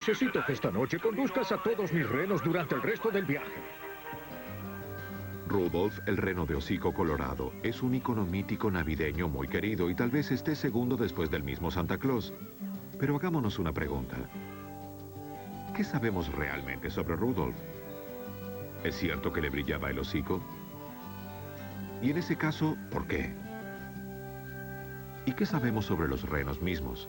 Necesito que esta noche conduzcas a todos mis renos durante el resto del viaje. Rudolf, el reno de hocico colorado, es un icono mítico navideño muy querido y tal vez esté segundo después del mismo Santa Claus. Pero hagámonos una pregunta. ¿Qué sabemos realmente sobre Rudolf? ¿Es cierto que le brillaba el hocico? Y en ese caso, ¿por qué? ¿Y qué sabemos sobre los renos mismos?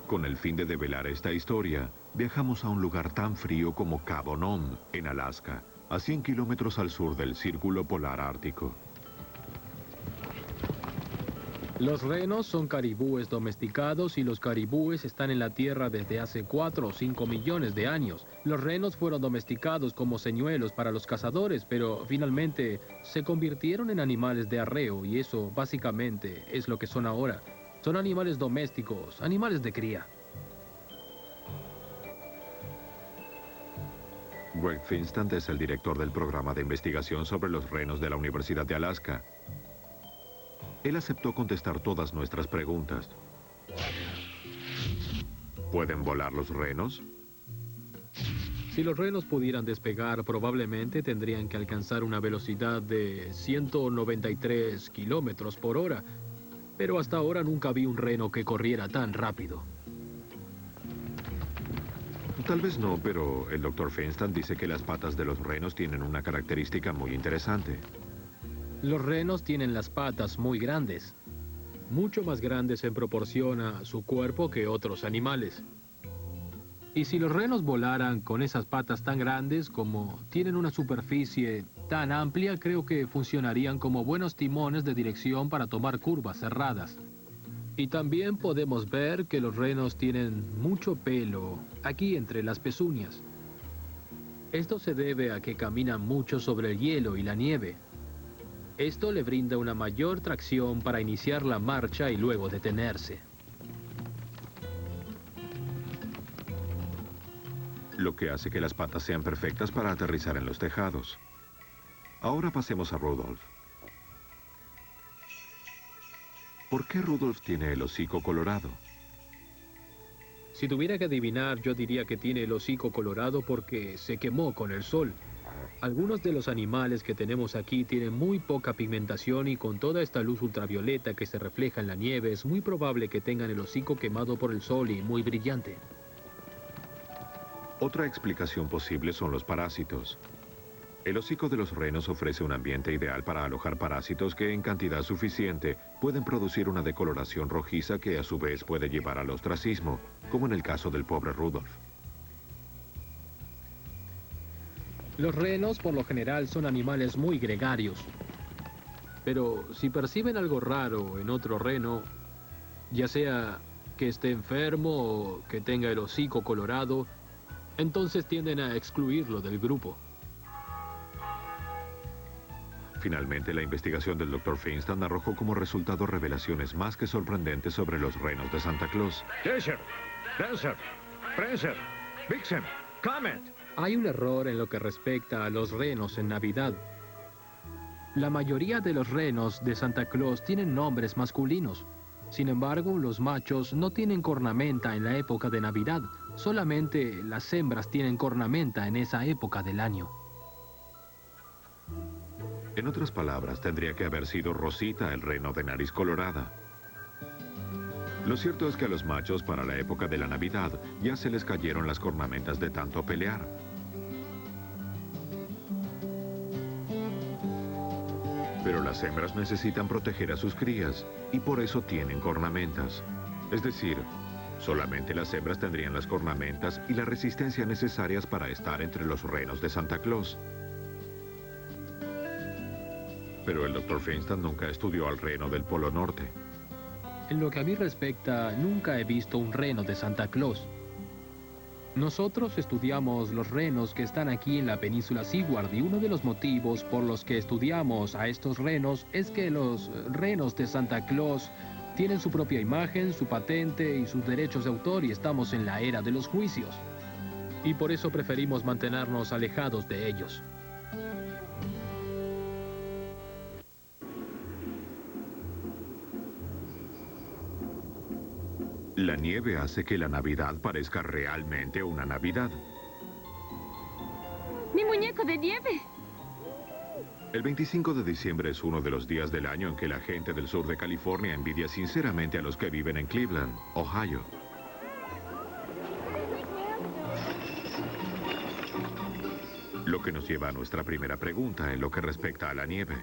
Con el fin de develar esta historia, viajamos a un lugar tan frío como Cabo Nome, en Alaska, a 100 kilómetros al sur del Círculo Polar Ártico. Los renos son caribúes domesticados y los caribúes están en la Tierra desde hace 4 o 5 millones de años. Los renos fueron domesticados como señuelos para los cazadores, pero finalmente se convirtieron en animales de arreo y eso básicamente es lo que son ahora. Son animales domésticos, animales de cría. Greg Finstand es el director del programa de investigación sobre los renos de la Universidad de Alaska. Él aceptó contestar todas nuestras preguntas. ¿Pueden volar los renos? Si los renos pudieran despegar, probablemente tendrían que alcanzar una velocidad de 193 kilómetros por hora. Pero hasta ahora nunca vi un reno que corriera tan rápido. Tal vez no, pero el Dr. Finstand dice que las patas de los renos tienen una característica muy interesante. Los renos tienen las patas muy grandes, mucho más grandes en proporción a su cuerpo que otros animales. Y si los renos volaran con esas patas tan grandes, como tienen una superficie tan amplia, creo que funcionarían como buenos timones de dirección para tomar curvas cerradas. Y también podemos ver que los renos tienen mucho pelo aquí entre las pezuñas. Esto se debe a que caminan mucho sobre el hielo y la nieve. Esto le brinda una mayor tracción para iniciar la marcha y luego detenerse. Lo que hace que las patas sean perfectas para aterrizar en los tejados. Ahora pasemos a Rudolf. ¿Por qué Rudolf tiene el hocico colorado? Si tuviera que adivinar, yo diría que tiene el hocico colorado porque se quemó con el sol. Algunos de los animales que tenemos aquí tienen muy poca pigmentación y con toda esta luz ultravioleta que se refleja en la nieve, es muy probable que tengan el hocico quemado por el sol y muy brillante. Otra explicación posible son los parásitos. El hocico de los renos ofrece un ambiente ideal para alojar parásitos que en cantidad suficiente pueden producir una decoloración rojiza que a su vez puede llevar al ostracismo, como en el caso del pobre Rudolf. Los renos por lo general son animales muy gregarios. Pero si perciben algo raro en otro reno, ya sea que esté enfermo o que tenga el hocico colorado, entonces tienden a excluirlo del grupo. Finalmente, la investigación del Dr. Finstand arrojó como resultado revelaciones más que sorprendentes sobre los renos de Santa Claus. Dasher, Dancer, Prancer, Vixen, Comet. Hay un error en lo que respecta a los renos en Navidad. La mayoría de los renos de Santa Claus tienen nombres masculinos. Sin embargo, los machos no tienen cornamenta en la época de Navidad. Solamente las hembras tienen cornamenta en esa época del año. En otras palabras, tendría que haber sido Rosita, el reno de nariz colorada. Lo cierto es que a los machos para la época de la Navidad ya se les cayeron las cornamentas de tanto pelear. Pero las hembras necesitan proteger a sus crías y por eso tienen cornamentas. Es decir, solamente las hembras tendrían las cornamentas y la resistencia necesarias para estar entre los renos de Santa Claus. Pero el Dr. Finstand nunca estudió al reno del Polo Norte. En lo que a mí respecta, nunca he visto un reno de Santa Claus. Nosotros estudiamos los renos que están aquí en la península Seward y uno de los motivos por los que estudiamos a estos renos es que los renos de Santa Claus tienen su propia imagen, su patente y sus derechos de autor y estamos en la era de los juicios. Y por eso preferimos mantenernos alejados de ellos. La nieve hace que la Navidad parezca realmente una Navidad. ¡Mi muñeco de nieve! El 25 de diciembre es uno de los días del año en que la gente del sur de California envidia sinceramente a los que viven en Cleveland, Ohio. Lo que nos lleva a nuestra primera pregunta en lo que respecta a la nieve.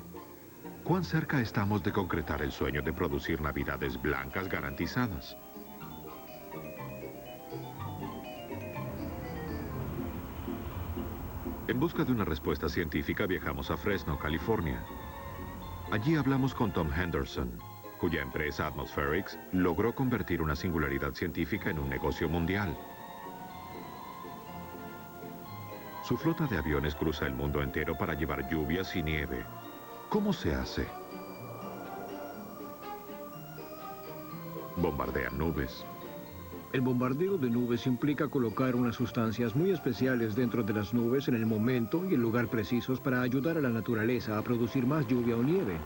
¿Cuán cerca estamos de concretar el sueño de producir Navidades blancas garantizadas? En busca de una respuesta científica viajamos a Fresno, California. Allí hablamos con Tom Henderson, cuya empresa Atmospherics logró convertir una singularidad científica en un negocio mundial. Su flota de aviones cruza el mundo entero para llevar lluvias y nieve. ¿Cómo se hace? Bombardean nubes. El bombardeo de nubes implica colocar unas sustancias muy especiales dentro de las nubes en el momento y el lugar precisos para ayudar a la naturaleza a producir más lluvia o nieve.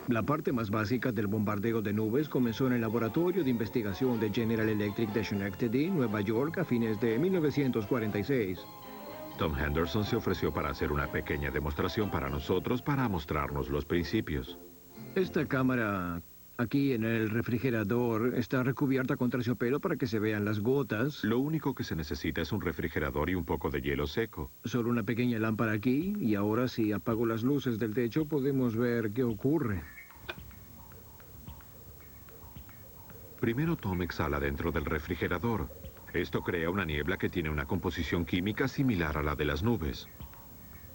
La parte más básica del bombardeo de nubes comenzó en el laboratorio de investigación de General Electric de Schenectady, Nueva York, a fines de 1946. Tom Henderson se ofreció para hacer una pequeña demostración para nosotros para mostrarnos los principios. Esta cámara aquí en el refrigerador está recubierta con terciopelo para que se vean las gotas. Lo único que se necesita es un refrigerador y un poco de hielo seco. Solo una pequeña lámpara aquí, y ahora si apago las luces del techo podemos ver qué ocurre. Primero Tom exhala dentro del refrigerador. Esto crea una niebla que tiene una composición química similar a la de las nubes.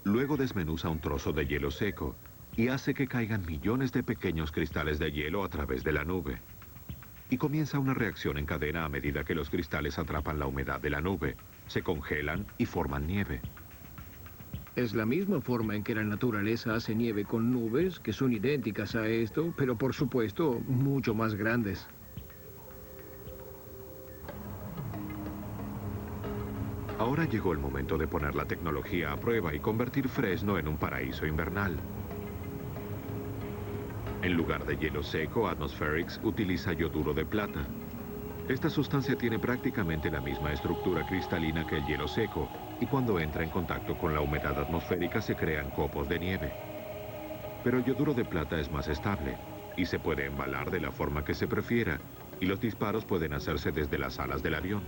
Luego desmenuza un trozo de hielo seco y hace que caigan millones de pequeños cristales de hielo a través de la nube. Y comienza una reacción en cadena a medida que los cristales atrapan la humedad de la nube, se congelan y forman nieve. Es la misma forma en que la naturaleza hace nieve con nubes, que son idénticas a esto, pero por supuesto mucho más grandes. Ahora llegó el momento de poner la tecnología a prueba y convertir Fresno en un paraíso invernal. En lugar de hielo seco, Atmospherics utiliza yoduro de plata. Esta sustancia tiene prácticamente la misma estructura cristalina que el hielo seco, y cuando entra en contacto con la humedad atmosférica se crean copos de nieve. Pero el yoduro de plata es más estable, y se puede embalar de la forma que se prefiera, y los disparos pueden hacerse desde las alas del avión.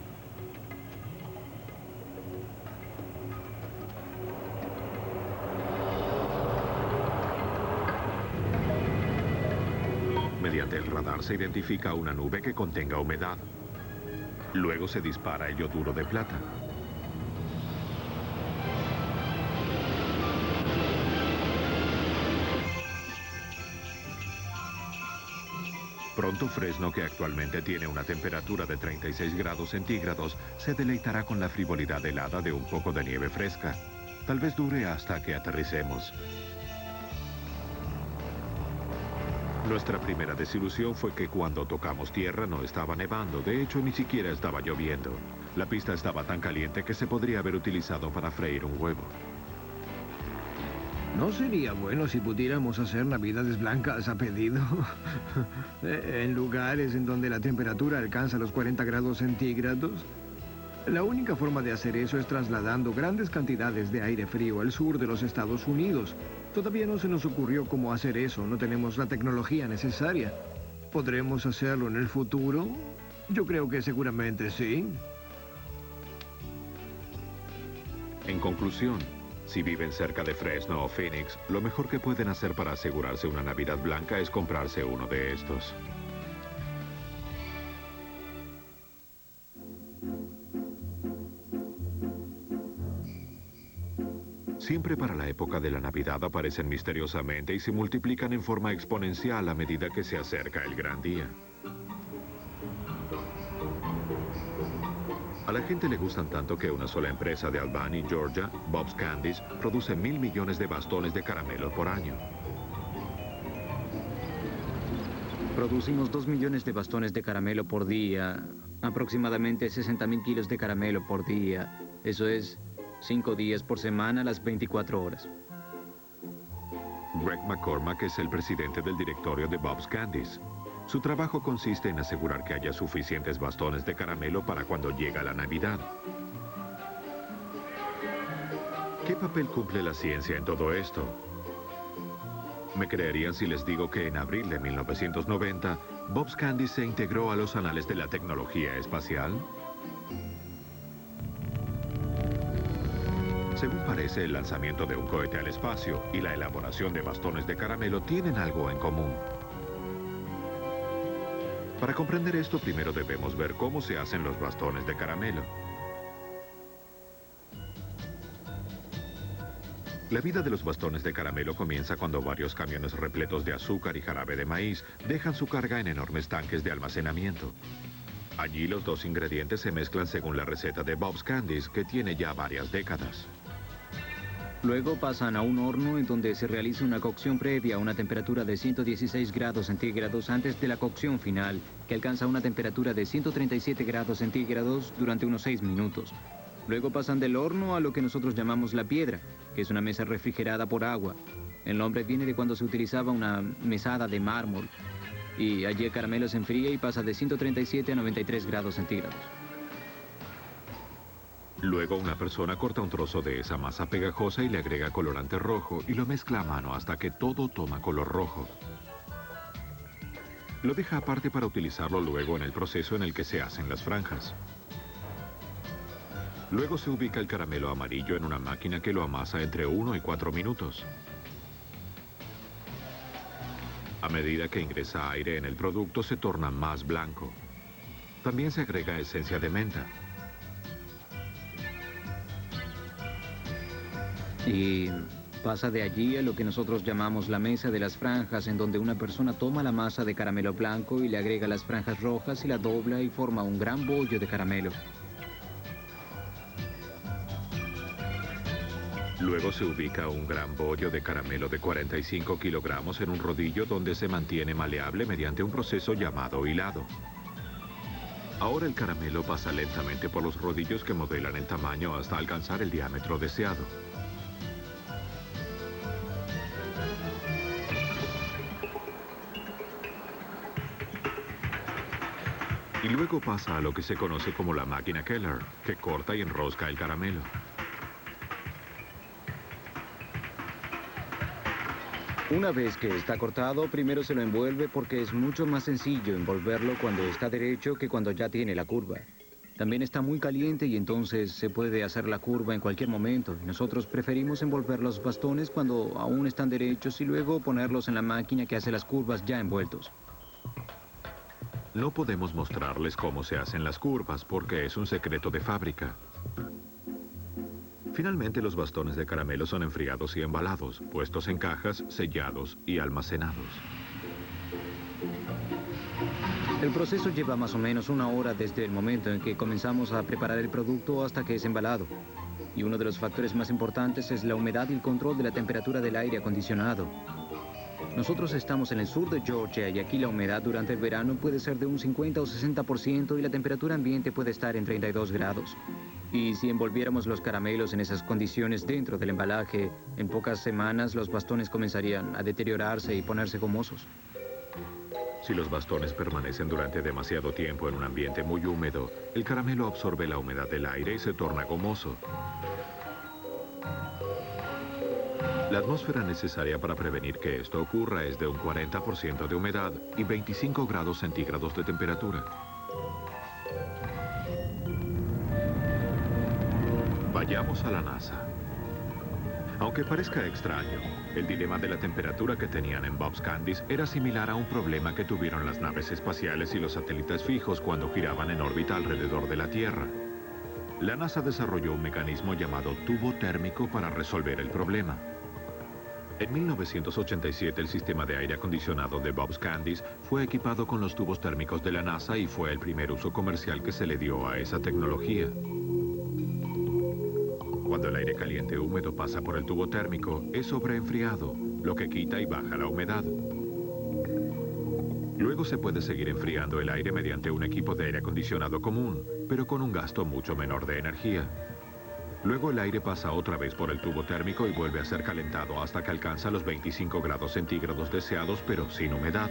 Mediante el radar se identifica una nube que contenga humedad. Luego se dispara el yoduro de plata. Pronto Fresno, que actualmente tiene una temperatura de 36 grados centígrados, se deleitará con la frivolidad helada de un poco de nieve fresca. Tal vez dure hasta que aterricemos. Nuestra primera desilusión fue que cuando tocamos tierra no estaba nevando, de hecho ni siquiera estaba lloviendo. La pista estaba tan caliente que se podría haber utilizado para freír un huevo. ¿No sería bueno si pudiéramos hacer navidades blancas a pedido? En lugares en donde la temperatura alcanza los 40 grados centígrados. La única forma de hacer eso es trasladando grandes cantidades de aire frío al sur de los Estados Unidos. Todavía no se nos ocurrió cómo hacer eso, no tenemos la tecnología necesaria. ¿Podremos hacerlo en el futuro? Yo creo que seguramente sí. En conclusión, si viven cerca de Fresno o Phoenix, lo mejor que pueden hacer para asegurarse una Navidad blanca es comprarse uno de estos. Siempre para la época de la Navidad aparecen misteriosamente y se multiplican en forma exponencial a medida que se acerca el gran día. A la gente le gustan tanto que una sola empresa de Albany, Georgia, Bob's Candies, produce 1.000 millones de bastones de caramelo por año. Producimos 2 millones de bastones de caramelo por día, aproximadamente 60.000 kilos de caramelo por día. Eso es 5 días por semana, las 24 horas. Greg McCormack es el presidente del directorio de Bob's Candies. Su trabajo consiste en asegurar que haya suficientes bastones de caramelo para cuando llega la Navidad. ¿Qué papel cumple la ciencia en todo esto? ¿Me creerían si les digo que en abril de 1990, Bob's Candy se integró a los anales de la tecnología espacial? Según parece, el lanzamiento de un cohete al espacio y la elaboración de bastones de caramelo tienen algo en común. Para comprender esto, primero debemos ver cómo se hacen los bastones de caramelo. La vida de los bastones de caramelo comienza cuando varios camiones repletos de azúcar y jarabe de maíz dejan su carga en enormes tanques de almacenamiento. Allí los dos ingredientes se mezclan según la receta de Bob's Candies, que tiene ya varias décadas. Luego pasan a un horno en donde se realiza una cocción previa a una temperatura de 116 grados centígrados antes de la cocción final, que alcanza una temperatura de 137 grados centígrados durante unos 6 minutos. Luego pasan del horno a lo que nosotros llamamos la piedra, que es una mesa refrigerada por agua. El nombre viene de cuando se utilizaba una mesada de mármol. Y allí el caramelo se enfría y pasa de 137 a 93 grados centígrados. Luego una persona corta un trozo de esa masa pegajosa y le agrega colorante rojo y lo mezcla a mano hasta que todo toma color rojo. Lo deja aparte para utilizarlo luego en el proceso en el que se hacen las franjas. Luego se ubica el caramelo amarillo en una máquina que lo amasa entre 1 y 4 minutos. A medida que ingresa aire en el producto, se torna más blanco. También se agrega esencia de menta. Y pasa de allí a lo que nosotros llamamos la mesa de las franjas, en donde una persona toma la masa de caramelo blanco y le agrega las franjas rojas y la dobla y forma un gran bollo de caramelo. Luego se ubica un gran bollo de caramelo de 45 kilogramos en un rodillo donde se mantiene maleable mediante un proceso llamado hilado. Ahora el caramelo pasa lentamente por los rodillos que modelan el tamaño hasta alcanzar el diámetro deseado. Y luego pasa a lo que se conoce como la máquina Keller, que corta y enrosca el caramelo. Una vez que está cortado, primero se lo envuelve porque es mucho más sencillo envolverlo cuando está derecho que cuando ya tiene la curva. También está muy caliente y entonces se puede hacer la curva en cualquier momento. Nosotros preferimos envolver los bastones cuando aún están derechos y luego ponerlos en la máquina que hace las curvas ya envueltos. No podemos mostrarles cómo se hacen las curvas porque es un secreto de fábrica. Finalmente, los bastones de caramelo son enfriados y embalados, puestos en cajas, sellados y almacenados. El proceso lleva más o menos 1 hora desde el momento en que comenzamos a preparar el producto hasta que es embalado. Y uno de los factores más importantes es la humedad y el control de la temperatura del aire acondicionado. Nosotros estamos en el sur de Georgia y aquí la humedad durante el verano puede ser de un 50 o 60% y la temperatura ambiente puede estar en 32 grados. Y si envolviéramos los caramelos en esas condiciones dentro del embalaje, en pocas semanas los bastones comenzarían a deteriorarse y ponerse gomosos. Si los bastones permanecen durante demasiado tiempo en un ambiente muy húmedo, el caramelo absorbe la humedad del aire y se torna gomoso. La atmósfera necesaria para prevenir que esto ocurra es de un 40% de humedad y 25 grados centígrados de temperatura. Vayamos a la NASA. Aunque parezca extraño, el dilema de la temperatura que tenían en Bob's Candies era similar a un problema que tuvieron las naves espaciales y los satélites fijos cuando giraban en órbita alrededor de la Tierra. La NASA desarrolló un mecanismo llamado tubo térmico para resolver el problema. En 1987, el sistema de aire acondicionado de Bob's Candies fue equipado con los tubos térmicos de la NASA y fue el primer uso comercial que se le dio a esa tecnología. Cuando el aire caliente húmedo pasa por el tubo térmico, es sobreenfriado, lo que quita y baja la humedad. Luego se puede seguir enfriando el aire mediante un equipo de aire acondicionado común, pero con un gasto mucho menor de energía. Luego el aire pasa otra vez por el tubo térmico y vuelve a ser calentado hasta que alcanza los 25 grados centígrados deseados, pero sin humedad.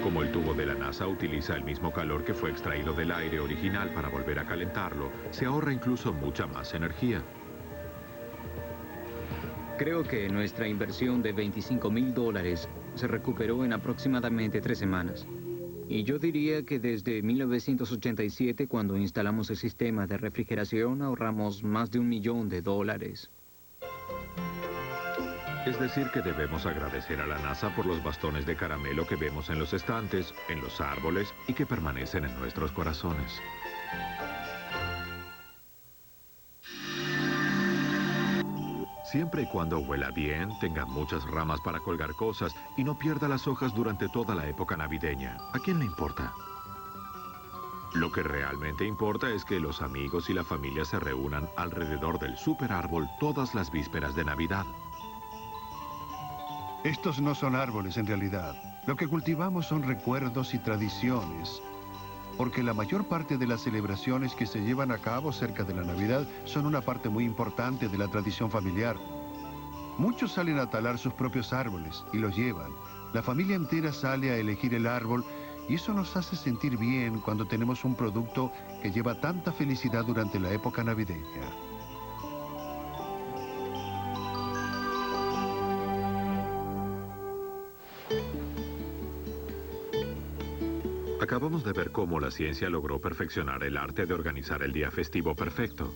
Como el tubo de la NASA utiliza el mismo calor que fue extraído del aire original para volver a calentarlo, se ahorra incluso mucha más energía. Creo que nuestra inversión de $25,000 se recuperó en aproximadamente 3 semanas. Y yo diría que desde 1987, cuando instalamos el sistema de refrigeración, ahorramos más de $1 millón. Es decir, que debemos agradecer a la NASA por los bastones de caramelo que vemos en los estantes, en los árboles y que permanecen en nuestros corazones. Siempre y cuando huela bien, tenga muchas ramas para colgar cosas y no pierda las hojas durante toda la época navideña. ¿A quién le importa? Lo que realmente importa es que los amigos y la familia se reúnan alrededor del super árbol todas las vísperas de Navidad. Estos no son árboles en realidad. Lo que cultivamos son recuerdos y tradiciones. Porque la mayor parte de las celebraciones que se llevan a cabo cerca de la Navidad son una parte muy importante de la tradición familiar. Muchos salen a talar sus propios árboles y los llevan. La familia entera sale a elegir el árbol y eso nos hace sentir bien cuando tenemos un producto que lleva tanta felicidad durante la época navideña. Acabamos de ver cómo la ciencia logró perfeccionar el arte de organizar el día festivo perfecto.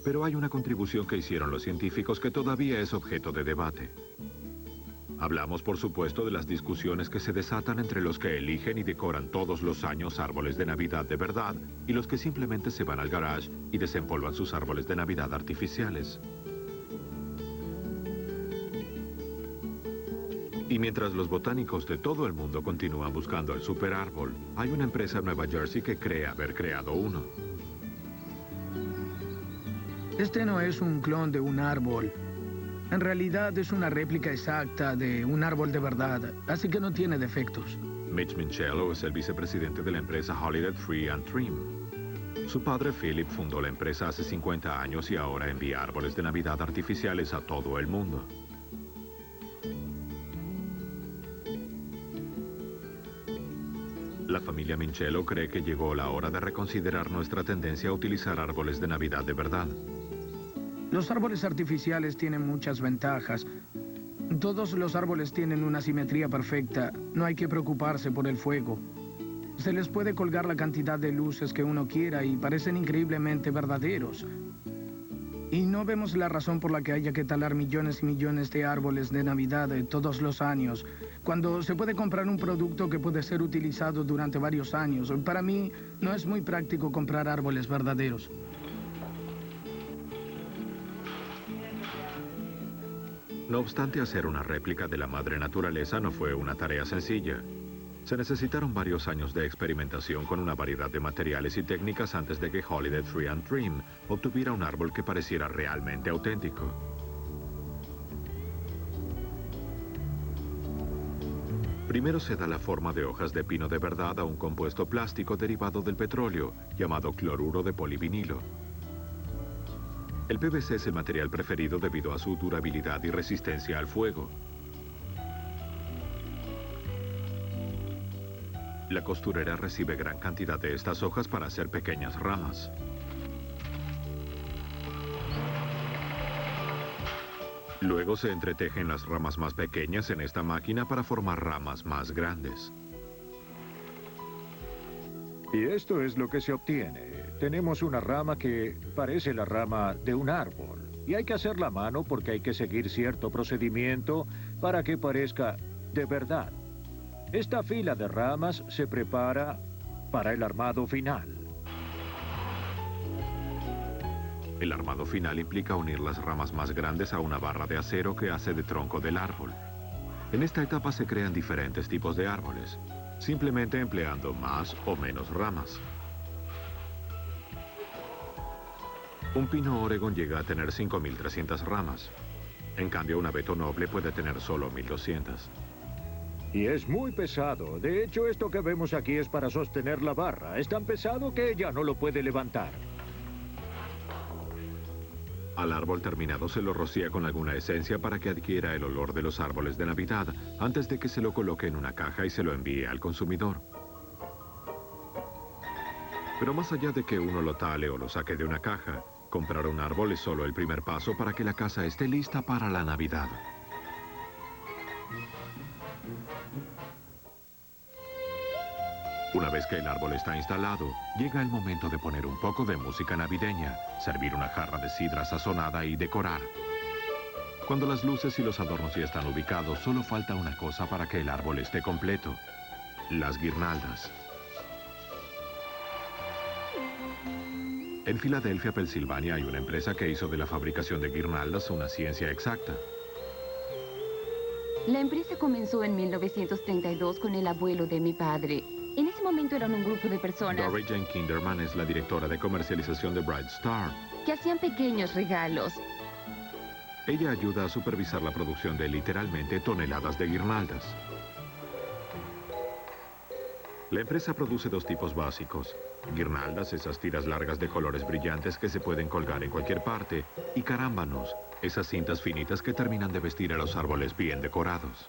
Pero hay una contribución que hicieron los científicos que todavía es objeto de debate. Hablamos, por supuesto, de las discusiones que se desatan entre los que eligen y decoran todos los años árboles de Navidad de verdad y los que simplemente se van al garage y desempolvan sus árboles de Navidad artificiales. Y mientras los botánicos de todo el mundo continúan buscando el super árbol, hay una empresa en Nueva Jersey que cree haber creado uno. Este no es un clon de un árbol. En realidad es una réplica exacta de un árbol de verdad, así que no tiene defectos. Mitch Minchello es el vicepresidente de la empresa Holiday Tree and Trim. Su padre Philip fundó la empresa hace 50 años y ahora envía árboles de Navidad artificiales a todo el mundo. La familia Minchello cree que llegó la hora de reconsiderar nuestra tendencia a utilizar árboles de Navidad de verdad. Los árboles artificiales tienen muchas ventajas. Todos los árboles tienen una simetría perfecta. No hay que preocuparse por el fuego. Se les puede colgar la cantidad de luces que uno quiera y parecen increíblemente verdaderos. Y no vemos la razón por la que haya que talar millones y millones de árboles de Navidad todos los años, cuando se puede comprar un producto que puede ser utilizado durante varios años. Para mí, no es muy práctico comprar árboles verdaderos. No obstante, hacer una réplica de la madre naturaleza no fue una tarea sencilla. Se necesitaron varios años de experimentación con una variedad de materiales y técnicas antes de que Holiday Tree and Trim obtuviera un árbol que pareciera realmente auténtico. Primero se da la forma de hojas de pino de verdad a un compuesto plástico derivado del petróleo, llamado cloruro de polivinilo. El PVC es el material preferido debido a su durabilidad y resistencia al fuego. La costurera recibe gran cantidad de estas hojas para hacer pequeñas ramas. Luego se entretejen las ramas más pequeñas en esta máquina para formar ramas más grandes. Y esto es lo que se obtiene. Tenemos una rama que parece la rama de un árbol. Y hay que hacerla a mano porque hay que seguir cierto procedimiento para que parezca de verdad. Esta fila de ramas se prepara para el armado final. El armado final implica unir las ramas más grandes a una barra de acero que hace de tronco del árbol. En esta etapa se crean diferentes tipos de árboles, simplemente empleando más o menos ramas. Un pino Oregon llega a tener 5.300 ramas. En cambio, un abeto noble puede tener solo 1.200. Y es muy pesado. De hecho, esto que vemos aquí es para sostener la barra. Es tan pesado que ella no lo puede levantar. Al árbol terminado se lo rocía con alguna esencia para que adquiera el olor de los árboles de Navidad antes de que se lo coloque en una caja y se lo envíe al consumidor. Pero más allá de que uno lo tale o lo saque de una caja, comprar un árbol es solo el primer paso para que la casa esté lista para la Navidad. Una vez que el árbol está instalado, llega el momento de poner un poco de música navideña, servir una jarra de sidra sazonada y decorar. Cuando las luces y los adornos ya están ubicados, solo falta una cosa para que el árbol esté completo: las guirnaldas. En Filadelfia, Pensilvania, hay una empresa que hizo de la fabricación de guirnaldas una ciencia exacta. La empresa comenzó en 1932 con el abuelo de mi padre. En ese momento eran un grupo de personas Dory Jane Kinderman es la directora de comercialización de Bright Star. que hacían pequeños regalos. Ella ayuda a supervisar la producción de literalmente toneladas de guirnaldas. La empresa produce dos tipos básicos: guirnaldas, esas tiras largas de colores brillantes que se pueden colgar en cualquier parte, y carámbanos, esas cintas finitas que terminan de vestir a los árboles bien decorados.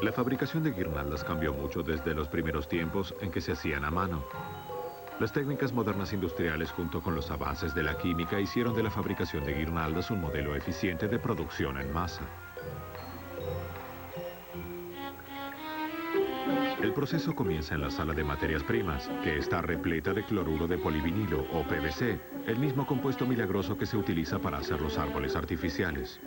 La fabricación de guirnaldas cambió mucho desde los primeros tiempos en que se hacían a mano. Las técnicas modernas industriales junto con los avances de la química hicieron de la fabricación de guirnaldas un modelo eficiente de producción en masa. El proceso comienza en la sala de materias primas, que está repleta de cloruro de polivinilo o PVC, el mismo compuesto milagroso que se utiliza para hacer los árboles artificiales.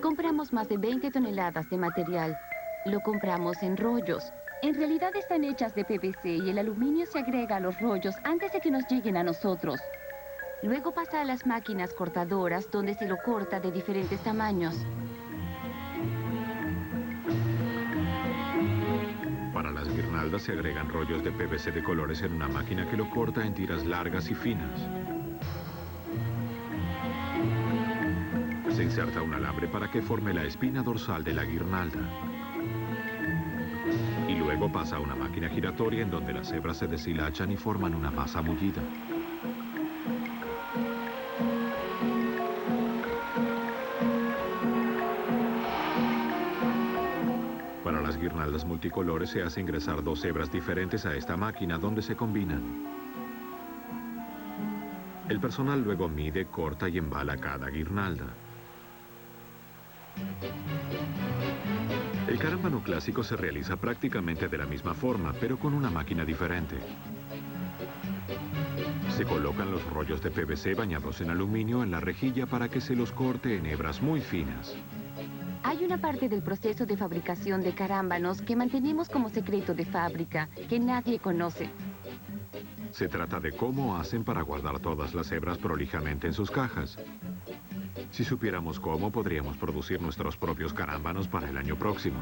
Compramos más de 20 toneladas de material. Lo compramos en rollos. En realidad están hechas de PVC y el aluminio se agrega a los rollos antes de que nos lleguen a nosotros. Luego pasa a las máquinas cortadoras donde se lo corta de diferentes tamaños. Para las guirnaldas se agregan rollos de PVC de colores en una máquina que lo corta en tiras largas y finas. Se inserta un alambre para que forme la espina dorsal de la guirnalda. Y luego pasa a una máquina giratoria en donde las hebras se deshilachan y forman una masa mullida. Para las guirnaldas multicolores se hace ingresar dos hebras diferentes a esta máquina donde se combinan. El personal luego mide, corta y embala cada guirnalda. El carámbano clásico se realiza prácticamente de la misma forma, pero con una máquina diferente. Se colocan los rollos de PVC bañados en aluminio en la rejilla para que se los corte en hebras muy finas. Hay una parte del proceso de fabricación de carámbanos que mantenemos como secreto de fábrica, que nadie conoce. Se trata de cómo hacen para guardar todas las hebras prolijamente en sus cajas. Si supiéramos cómo, podríamos producir nuestros propios carámbanos para el año próximo.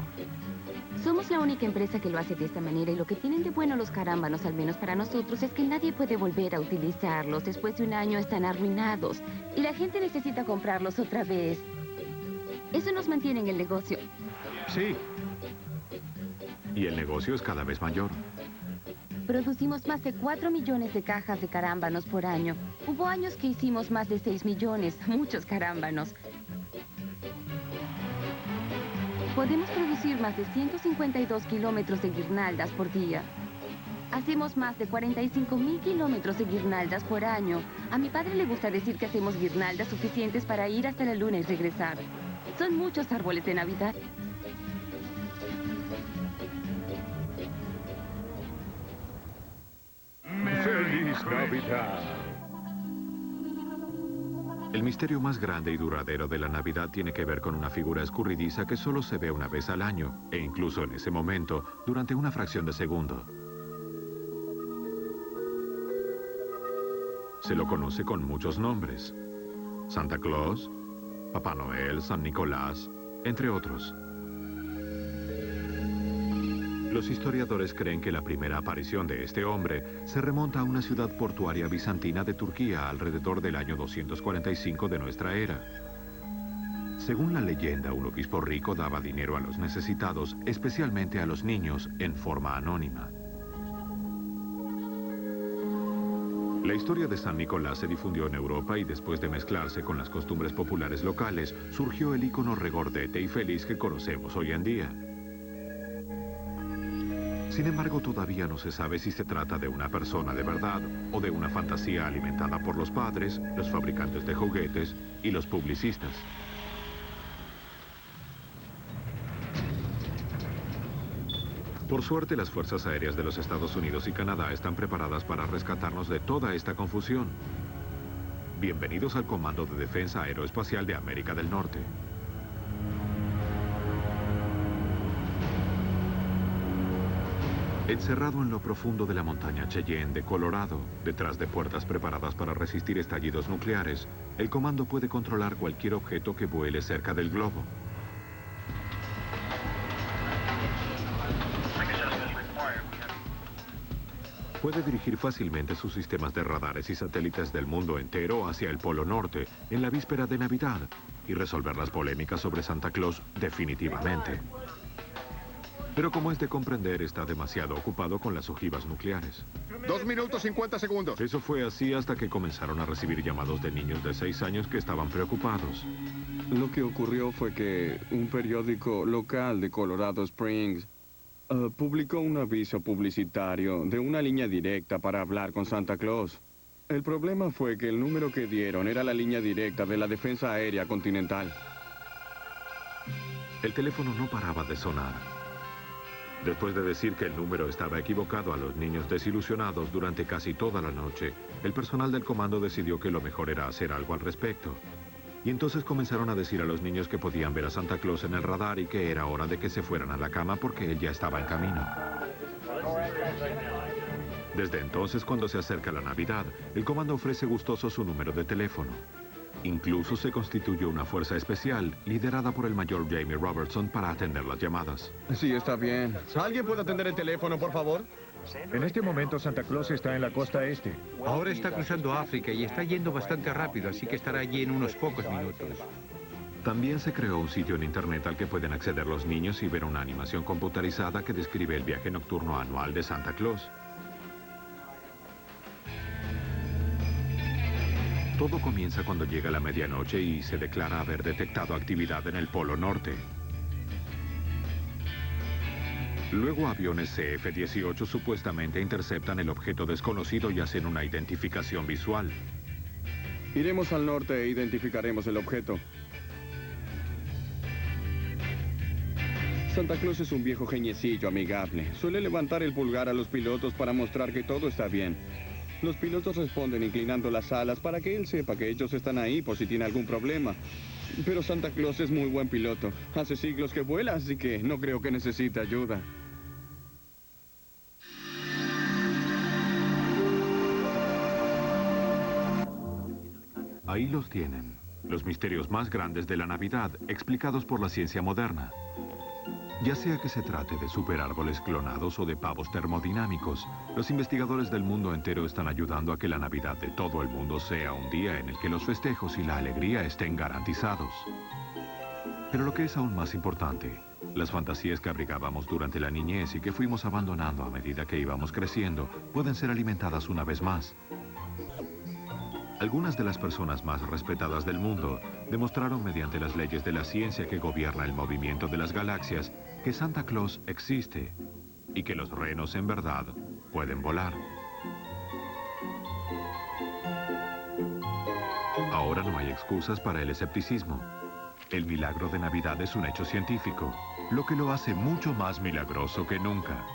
Somos la única empresa que lo hace de esta manera y lo que tienen de bueno los carámbanos, al menos para nosotros, es que nadie puede volver a utilizarlos. Después de un año están arruinados y la gente necesita comprarlos otra vez. Eso nos mantiene en el negocio. Sí, Y el negocio es cada vez mayor. Producimos más de 4 millones de cajas de carámbanos por año. Hubo años que hicimos más de 6 millones, muchos carámbanos. Podemos producir más de 152 kilómetros de guirnaldas por día. Hacemos más de 45,000 kilómetros de guirnaldas por año. A mi padre le gusta decir que hacemos guirnaldas suficientes para ir hasta la luna y regresar. Son muchos árboles de Navidad. ¡Feliz Navidad! El misterio más grande y duradero de la Navidad tiene que ver con una figura escurridiza que solo se ve una vez al año, e incluso en ese momento, durante una fracción de segundo. Se lo conoce con muchos nombres: Santa Claus, Papá Noel, San Nicolás, entre otros. Los historiadores creen que la primera aparición de este hombre se remonta a una ciudad portuaria bizantina de Turquía alrededor del año 245 de nuestra era. Según la leyenda, un obispo rico daba dinero a los necesitados, especialmente a los niños, en forma anónima. La historia de San Nicolás se difundió en Europa y después de mezclarse con las costumbres populares locales, surgió el ícono regordete y feliz que conocemos hoy en día. Sin embargo, todavía no se sabe si se trata de una persona de verdad o de una fantasía alimentada por los padres, los fabricantes de juguetes y los publicistas. Por suerte, las Fuerzas Aéreas de los Estados Unidos y Canadá están preparadas para rescatarnos de toda esta confusión. Bienvenidos al Comando de Defensa Aeroespacial de América del Norte. Encerrado en lo profundo de la montaña Cheyenne de Colorado, detrás de puertas preparadas para resistir estallidos nucleares, el comando puede controlar cualquier objeto que vuele cerca del globo. Puede dirigir fácilmente sus sistemas de radares y satélites del mundo entero hacia el Polo Norte en la víspera de Navidad y resolver las polémicas sobre Santa Claus definitivamente. Pero como es de comprender, está demasiado ocupado con las ojivas nucleares. 2 minutos 50 segundos. Eso fue así hasta que comenzaron a recibir llamados de niños de 6 años que estaban preocupados. Lo que ocurrió fue que un periódico local de Colorado Springs publicó un aviso publicitario de una línea directa para hablar con Santa Claus. El problema fue que el número que dieron era la línea directa de la Defensa Aérea Continental. El teléfono no paraba de sonar. Después de decir que el número estaba equivocado a los niños desilusionados durante casi toda la noche, el personal del comando decidió que lo mejor era hacer algo al respecto. Y entonces comenzaron a decir a los niños que podían ver a Santa Claus en el radar y que era hora de que se fueran a la cama porque él ya estaba en camino. Desde entonces, cuando se acerca la Navidad, el comando ofrece gustoso su número de teléfono. Incluso se constituyó una fuerza especial, liderada por el mayor Jamie Robertson, para atender las llamadas. Sí, está bien. ¿Alguien puede atender el teléfono, por favor? En este momento Santa Claus está en la costa este. Ahora está cruzando África y está yendo bastante rápido, así que estará allí en unos pocos minutos. También se creó un sitio en internet al que pueden acceder los niños y ver una animación computarizada que describe el viaje nocturno anual de Santa Claus. Todo comienza cuando llega la medianoche y se declara haber detectado actividad en el Polo Norte. Luego aviones CF-18 supuestamente interceptan el objeto desconocido y hacen una identificación visual. Iremos al norte e identificaremos el objeto. Santa Claus es un viejo geniecillo amigable. Suele levantar el pulgar a los pilotos para mostrar que todo está bien. Los pilotos responden inclinando las alas para que él sepa que ellos están ahí por si tiene algún problema. Pero Santa Claus es muy buen piloto. Hace siglos que vuela, así que no creo que necesite ayuda. Ahí los tienen, los misterios más grandes de la Navidad, explicados por la ciencia moderna. Ya sea que se trate de superárboles clonados o de pavos termodinámicos, los investigadores del mundo entero están ayudando a que la Navidad de todo el mundo sea un día en el que los festejos y la alegría estén garantizados. Pero lo que es aún más importante, las fantasías que abrigábamos durante la niñez y que fuimos abandonando a medida que íbamos creciendo, pueden ser alimentadas una vez más. Algunas de las personas más respetadas del mundo demostraron mediante las leyes de la ciencia que gobierna el movimiento de las galaxias que Santa Claus existe y que los renos en verdad pueden volar. Ahora no hay excusas para el escepticismo. El milagro de Navidad es un hecho científico, lo que lo hace mucho más milagroso que nunca.